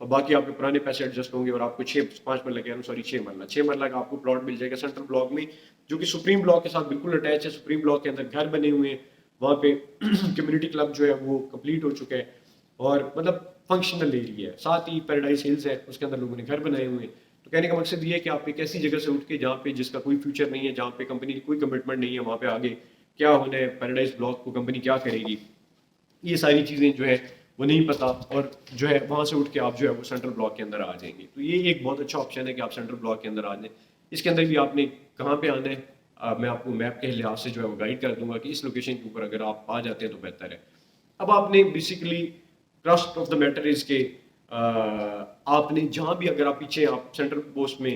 اور باقی آپ کے پرانے پیسے ایڈجسٹ ہوں گے اور آپ کو 6 مرلہ کا آپ کو پلاٹ مل جائے گا سینٹرل بلاک میں، جو کہ سپریم بلاک کے ساتھ بالکل اٹیچ ہے. سپریم بلاک کے اندر گھر بنے ہوئے ہیں، وہاں پہ کمیونٹی کلب جو ہے وہ کمپلیٹ ہو چکا ہے اور مطلب فنکشنل ایریا ہے. ساتھ ہی پیراڈائز ہلز ہے، اس کے اندر لوگوں نے گھر بنائے ہوئے ہیں. تو کہنے کا مقصد یہ ہے کہ آپ ایک ایسی جگہ سے اٹھ کے جہاں پہ جس کا کوئی فیوچر نہیں ہے، جہاں پہ کمپنی کی کوئی کمٹمنٹ نہیں ہے، وہاں پہ آگے کیا ہونا ہے، پیراڈائز بلاک کو کمپنی کیا کرے گی، یہ ساری چیزیں جو ہے وہ نہیں پتا، اور جو ہے وہاں سے اٹھ کے آپ جو ہے وہ سینٹرل بلاک کے اندر آ جائیں گے. تو یہ ایک بہت اچھا آپشن ہے کہ آپ سینٹرل بلاک کے اندر آ جائیں. اس کے اندر بھی آپ نے کہاں پہ آنا ہے، میں آپ کو میپ کے لحاظ سے جو ہے وہ گائڈ کر دوں گا کہ اس لوکیشن کے اوپر اگر آپ آ جاتے ہیں تو بہتر ہے. اب آپ نے basically trust of the matter is کہ آپ نے جہاں بھی اگر آپ پیچھے آپ سینٹرل پوسٹ میں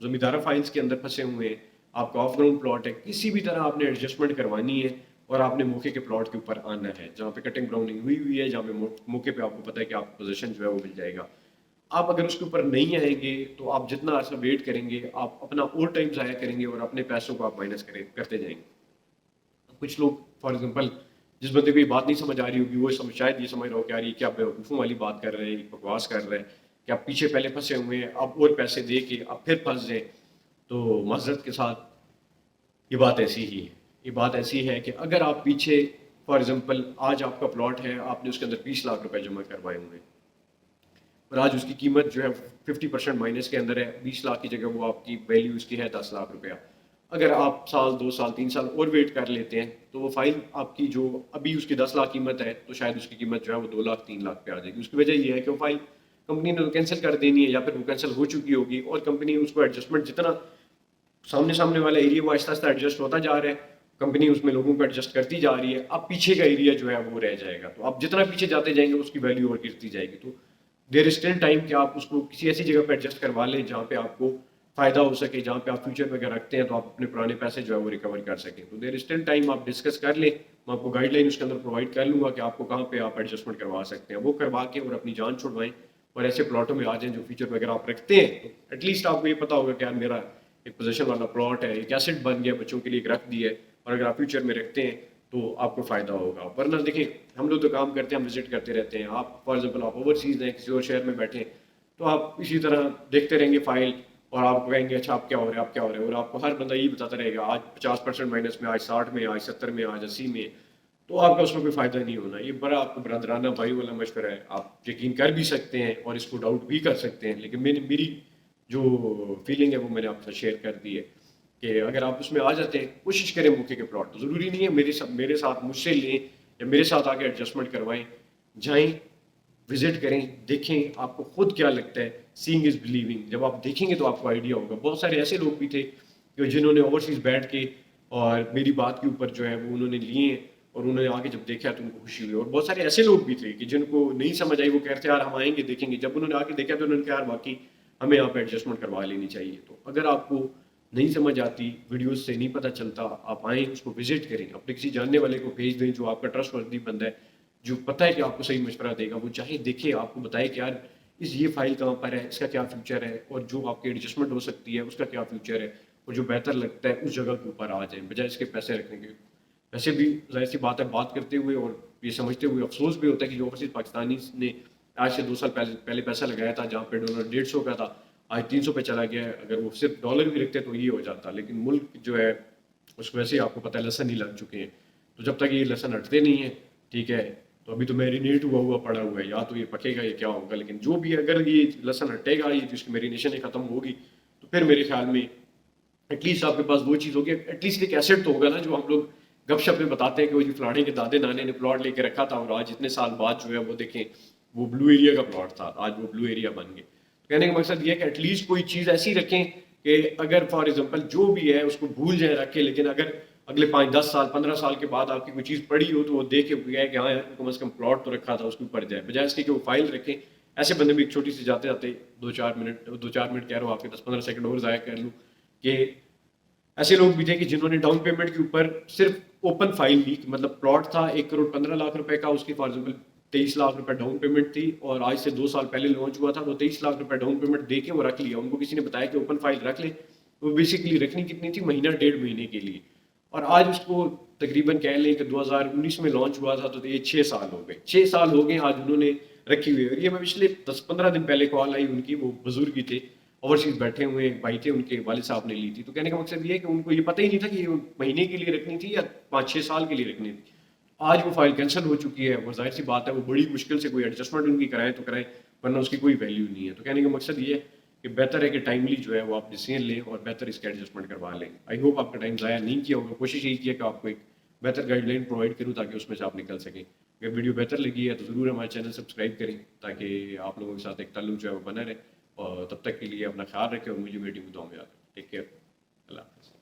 زمیندارہ فائلز کے اندر پھنسے ہوئے ہیں، آپ کا آف گراؤنڈ پلاٹ ہے، کسی بھی طرح آپ نے ایڈجسٹمنٹ کروانی ہے اور آپ نے موقع کے پلاٹ کے اوپر آنا ہے جہاں پہ کٹنگ براؤننگ ہوئی ہے، جہاں پہ موقع پہ آپ کو پتہ ہے کہ آپ کو پوزیشن جو ہے وہ مل جائے گا. آپ اگر اس کے اوپر نہیں آئیں گے تو آپ جتنا عرصہ ویٹ کریں گے آپ اپنا اور ٹائم ضائع کریں گے اور اپنے پیسوں کو آپ مائنس کرتے جائیں گے. کچھ لوگ فار ایگزامپل جس بندے کو یہ بات نہیں سمجھ آ رہی ہوگی، وہ شاید یہ سمجھ رہا ہو کہ یار یہ کیا بیوقوفوں والی بات کر رہے ہیں، بکواس کر رہے ہیں کہ آپ پیچھے پہلے پھنسے ہوئے ہیں، اب اور پیسے دے کے اب پھر پھنس جائیں. تو معذرت کے ساتھ یہ بات ایسی ہی ہے. یہ بات ایسی ہے کہ اگر آپ پیچھے فار ایگزامپل آج آپ کا پلاٹ ہے، آپ نے اس کے اندر 20 لاکھ روپے جمع کروائے ہوئے ہیں اور آج اس کی قیمت جو ہے 50% مائنس کے اندر ہے، 20 لاکھ کی جگہ وہ آپ کی ویلیو اس کی ہے 10 لاکھ روپیہ. اگر آپ سال 2 سال 3 سال اور ویٹ کر لیتے ہیں تو وہ فائل آپ کی جو ابھی اس کی 10 لاکھ قیمت ہے تو شاید اس کی قیمت جو ہے وہ 2 لاکھ 3 لاکھ پہ آ جائے گی. اس کی وجہ یہ ہے کہ وہ فائل کمپنی نے کینسل کر دینی ہے یا پھر وہ کینسل ہو چکی ہوگی اور کمپنی اس کو ایڈجسٹمنٹ جتنا سامنے والا ایریا وہ آہستہ آہستہ ایڈجسٹ ہوتا جا رہا ہے، کمپنی اس میں لوگوں کو ایڈجسٹ کرتی جا رہی ہے. اب پیچھے کا ایریا جو ہے وہ رہ جائے گا، تو آپ جتنا پیچھے جاتے جائیں گے اس کی ویلیو اور گرتی جائے گی. تو دیر از اسٹل ٹائم کہ آپ اس کو کسی ایسی جگہ پہ ایڈجسٹ کروا لیں جہاں پہ آپ کو فائدہ ہو سکے، جہاں پہ آپ فیوچر وغیرہ رکھتے ہیں تو آپ اپنے پرانے پیسے جو ہے وہ ریکور کر سکیں. تو دیر از اسٹل ٹائم، آپ ڈسکس کر لیں، میں آپ کو گائیڈ لائن اس کے اندر پرووائڈ کر لوں گا کہ آپ کو کہاں پہ آپ ایڈجسٹمنٹ کروا سکتے ہیں. وہ کروا کے اور اپنی جان چھڑوائیں اور ایسے پلاٹوں میں آ جائیں جو فیچر وغیرہ آپ رکھتے ہیں. تو ایٹ لیسٹ آپ کو یہ پتا ہوگا کہ یار میرا ایک پوزیشن والا پلاٹ ہے، ایک ایسٹ بن گیا، بچوں کے لیے ایک رکھ دی ہے، اور اگر آپ فیوچر میں رکھتے ہیں تو آپ کو فائدہ ہوگا. ورنہ دیکھیں ہم لوگ تو کام کرتے ہیں، ہم وزٹ کرتے رہتے ہیں. آپ فار ایگزامپل آپ اوورسیز ہیں، کسی اور شہر میں بیٹھے ہیں، تو آپ اسی طرح دیکھتے رہیں گے فائل اور آپ کو کہیں گے اچھا آپ کیا ہو رہا ہے، آپ کیا ہو رہا ہے، اور آپ کو ہر بندہ یہی بتاتا رہے گا آج 50% مائنس میں، آج 60 میں، آج 70 میں، آج 80 میں. تو آپ کا اس میں کوئی فائدہ نہیں ہونا. یہ بڑا آپ کو برادرانہ بھائی والا مشورہ ہے، آپ یقین کر بھی سکتے ہیں اور اس کو ڈاؤٹ بھی کر سکتے ہیں، لیکن میری جو فیلنگ ہے وہ میں نے آپ سے شیئر کر دی ہے کہ اگر آپ اس میں آ جاتے ہیں کوشش کریں موقع کے پلاٹ. تو ضروری نہیں ہے میرے ساتھ مجھ سے لیں یا میرے ساتھ آ کے ایڈجسٹمنٹ کروائیں، جائیں وزٹ کریں، دیکھیں آپ کو خود کیا لگتا ہے. سینگ از بلیونگ، جب آپ دیکھیں گے تو آپ کو آئیڈیا ہوگا. بہت سارے ایسے لوگ بھی تھے کہ جنہوں نے اوورسیز بیٹھ کے اور میری بات کے اوپر جو ہے وہ انہوں نے لیے ہیں اور انہوں نے آگے جب دیکھا تو ان کو خوشی ہوئی. اور بہت سارے ایسے لوگ بھی تھے کہ جن کو نہیں سمجھ آئی، وہ کہتے ہیں یار ہم آئیں گے دیکھیں گے. جب انہوں نے آ کے دیکھا تو انہوں نے کہا یار باقی ہمیں یہاں پہ ایڈجسٹمنٹ کروا لینی چاہیے. تو اگر آپ کو نہیں سمجھ آتی، ویڈیوز سے نہیں پتہ چلتا، آپ آئیں اس کو وزٹ کریں، اپنے کسی جاننے والے کو بھیج دیں جو آپ کا ٹرسٹ وردی بندہ ہے، جو پتہ ہے کہ آپ کو صحیح مشورہ دے گا. وہ چاہے دیکھے، آپ کو بتائے کہ یار یہ فائل کہاں پر ہے، اس کا کیا فیوچر ہے، اور جو آپ کی ایڈجسٹمنٹ ہو سکتی ہے اس کا کیا فیوچر ہے، اور جو بہتر لگتا ہے اس جگہ کے اوپر آ جائیں بجائے اس کے پیسے رکھنے کے. ویسے بھی ظاہر سی بات ہے، بات کرتے ہوئے اور یہ سمجھتے ہوئے افسوس بھی ہوتا ہے کہ جو اوورسیز پاکستانی نے آج سے 2 سال پہلے پیسہ لگایا تھا جہاں پہ ڈالر 150 کا تھا، آج 300 پہ چلا گیا ہے. اگر وہ صرف ڈالر بھی رکھتے تو یہ ہو جاتا، لیکن ملک جو ہے اس کو ویسے ہی آپ کو پتہ ہے لیسن ہی لگ چکے ہیں. تو جب تک یہ لیسن ہٹتے نہیں ہیں، ٹھیک ہے، تو ابھی تو میرینیٹ ہوا پڑا ہوا ہے، یا تو یہ پکے گا یا کیا ہوگا. لیکن جو بھی اگر یہ لیسن ہٹے گا، یہ جس کی میرینیشن ختم ہوگی، تو پھر میرے خیال میں ایٹ لیسٹ آپ کے پاس وہ چیز ہوگی، ایٹ لیسٹ ایک ایسٹ تو ہوگا نا. جو ہم لوگ گپ شپ میں بتاتے ہیں کہ وہ جی فلانے کے دادے نانے نے پلاٹ لے کے رکھا تھا اور آج اتنے سال بعد جو ہے وہ دیکھیں وہ بلو ایریا کا پلاٹ تھا، آج وہ بلو ایریا بن گئے. کہنے کا مقصد یہ ہے کہ ایٹ لیسٹ کوئی چیز ایسی رکھیں کہ اگر فار ایگزامپل جو بھی ہے اس کو بھول جائیں رکھ کے، لیکن اگر اگلے 5 10 سال 15 سال کے بعد آپ کی کوئی چیز پڑی ہو تو وہ دیکھ کے گیا کہ ہاں یار کم از کم پلاٹ تو رکھا تھا، اس کے اوپر جائے بجائے اس کے کہ وہ فائل رکھیں. ایسے بندے بھی ایک چھوٹی سی جاتے 2 4 منٹ کہہ رہا ہوں، آپ کے 10 15 سیکنڈ اور ضائع کر لوں کہ ایسے لوگ بھی تھے کہ جنہوں نے ڈاؤن پیمنٹ کے اوپر صرف اوپن فائل لی، مطلب پلاٹ تھا 1 کروڑ 15 لاکھ روپے کا، اس کی فار ایگزامپل 23 لاکھ روپے ڈاؤن پیمنٹ تھی اور آج سے 2 سال پہلے لانچ ہوا تھا، تو 23 لاکھ روپے ڈاؤن پیمنٹ دے کے وہ رکھ لیا. ان کو کسی نے بتایا کہ اوپن فائل رکھ لیں. وہ بیسیکلی رکھنی کتنی تھی، مہینہ 1.5 مہینے کے لیے، اور آج اس کو تقریباً کہہ لیں کہ 2019 میں لانچ ہوا تھا تو یہ 6 سال ہو گئے. 6 سال ہو گئے آج انہوں نے رکھی ہوئی ہے. اور یہ میں پچھلے 10-15 دن پہلے کال آئی ان کی, وہ بزرگ ہی تھے, اوورسیز بیٹھے ہوئے بھائی تھے, ان کے والد صاحب نے لی تھی. تو کہنے کا مقصد یہ ہے کہ ان کو یہ پتہ ہی نہیں تھا کہ یہ مہینے کے لیے رکھنی تھی یا 5-6 سال کے لیے رکھنی تھی. آج وہ فائل کینسل ہو چکی ہے, وہ ظاہر سی بات ہے وہ بڑی مشکل سے کوئی ایڈجسٹمنٹ ان کی کرائیں تو کرائیں, ورنہ اس کی کوئی ویلیو نہیں ہے. تو کہنے کا مقصد یہ ہے کہ بہتر ہے کہ ٹائملی جو ہے وہ آپ ڈیسیژن لیں اور بہتر اس کا ایڈجسٹمنٹ کروا لیں. آئی ہوپ آپ کا ٹائم ضائع نہیں کیا ہوگا. کوشش یہی کیا کہ آپ کو ایک بہتر گائیڈ لائن پرووائڈ کروں تاکہ اس میں سے آپ نکل سکیں. اگر ویڈیو بہتر لگی ہے تو ضرور ہمارے چینل سبسکرائب کریں تاکہ آپ لوگوں کے ساتھ ایک تعلق جو ہے وہ بنا رہے. اور تب تک کے لیے اپنا خیال رکھیں اور مجھے میری دعاؤں میں یاد رکھیں. Take care. اللہ حافظ.